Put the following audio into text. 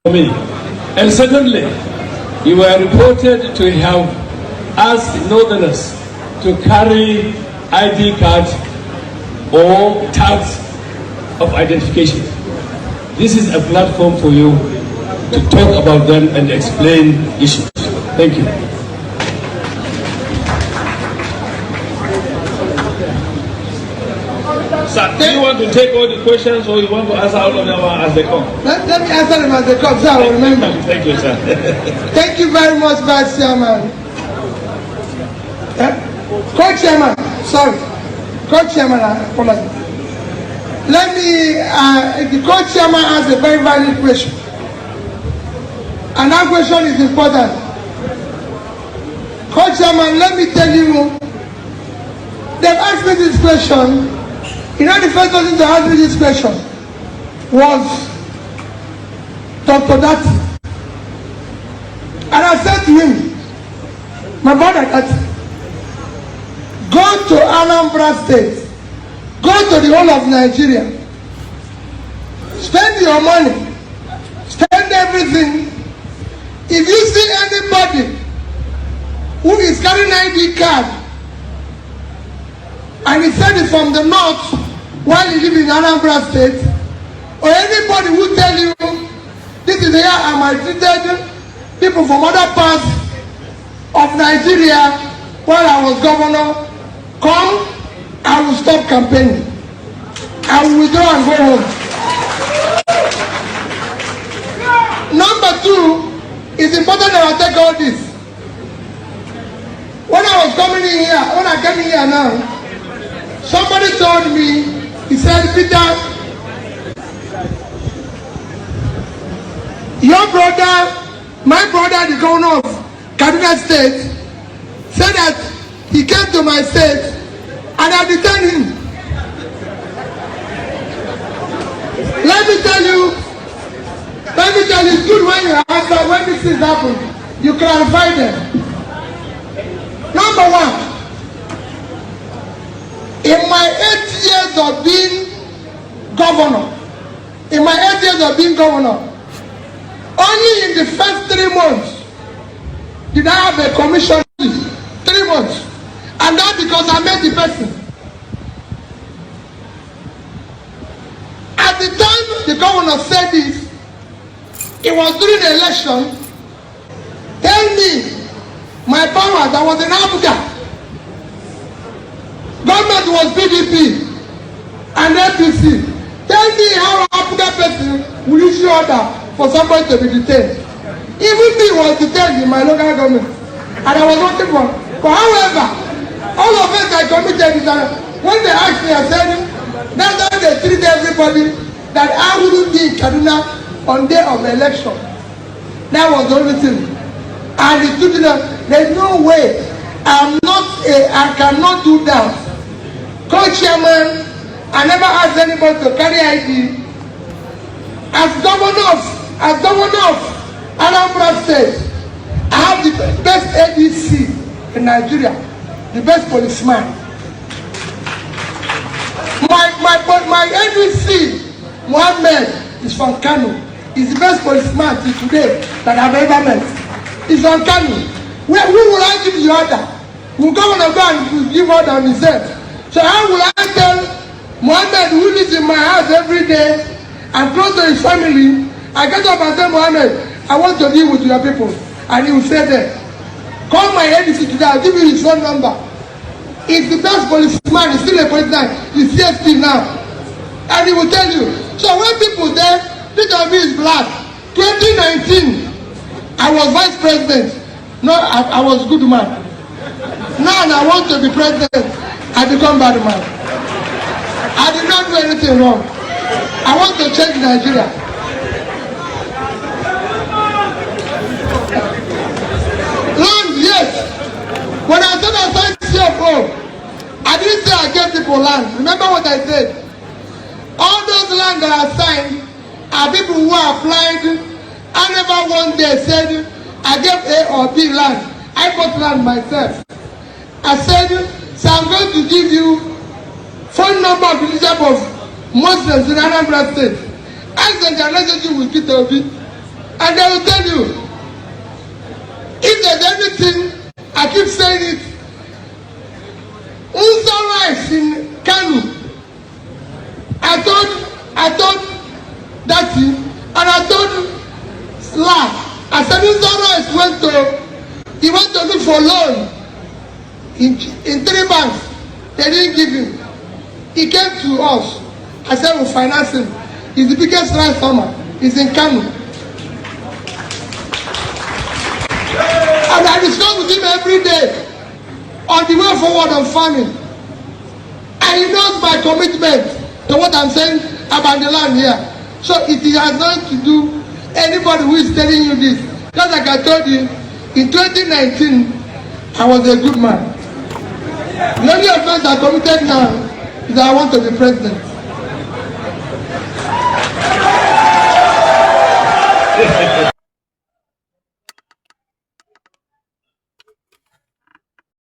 me. And secondly, you were reported to have asked Northerners to carry ID cards or tags of identification. This is a platform for you to talk about them and explain issues. Thank you. Sir, do you want to take all the questions or you want to answer all of them as they come? Let me answer them as they come, sir. I will remember. Thank you, sir. Thank you very much, Vice Chairman. Co-chairman, sorry. Co-chairman, I apologize. Let me, the co-chairman has a very valid question. And that question is important. Co-chairman, let me tell you, they've asked me this question. You know, the first person to ask me this question was Dr. Dati. And I said to him, my brother Dati, go to Anambra State, go to the whole of Nigeria, spend your money, spend everything. If you see anybody who is carrying ID card and he said it's from the north while you live in Anambra State, or anybody who tell you this is here I might treated people from other parts of Nigeria while I was governor, come, I will stop campaigning. I will withdraw and go home. Number two, it's important that I take all this. When I was coming in here, when I came in here now, somebody told me, he said, Peter, your brother, my brother, the governor of Kaduna State, said that he came to my state and I detained him. Let me tell you, it's good when you answer, when these things happen, you clarify them. Number one, in my 8 years of being governor, only in the first 3 months did I have a commission. 3 months. And that because I met the person. At the time the governor said this, it was during the election. Tell me, my powers, I was in Abuja. Government was PDP and APC. Tell me how Abuja person will issue order for somebody to be detained. Even me was detained in my local government. And I was working for. But however, all of us I committed is that when they asked me, I said, that's how they treat everybody that I wouldn't be in Kaduna on day of election. That was the only thing. And the student, there's no way. I cannot do that. Co-chairman, I never asked anybody to carry ID. As governor of Anambra State, I have the best ADC in Nigeria, the best policeman. My ADC, Mohammed, is from Kano. He's the best policeman till today that I've ever met. He's from Kano. Who will I give the order? Will governor go and give order on himself? So how will I tell Mohammed, who lives in my house every day and close to his family, I get up and say, Mohammed, I want to deal with your people. And he will say that, call my ADC today, I'll give you his phone number. He's the best policeman, he's still a policeman, he's CSP now. And he will tell you. So when people there, think of me is black. 2019, I was vice president. No, I was good man. Now I want to be president, I become bad man. I did not do anything wrong. I want to change Nigeria. Land, yes. When I said I signed CFO, I didn't say I gave people land. Remember what I said? All those land that I signed are people who applied. I never one day said I gave A or B land. I bought land myself. I said, so I'm going to give you phone number of the leadership of Muslims in Anambra State. Ask them their relationship with Peter Obi. And they will tell you, if there's anything, I keep saying it, Unsa rice in Kano. I told that thing, and I told Sla. I said Unsa rice went to look for loan in 3 banks. They didn't give him. He came to us. I said we'll finance him. He's the biggest rice farmer. He's in Kano. And I discuss with him every day on the way forward on farming. And he knows my commitment to what I'm saying about the land here. So it has nothing to do anybody who is telling you this. Just like I told you, in 2019, I was a good man. The only offense I committed now is that I want to be president.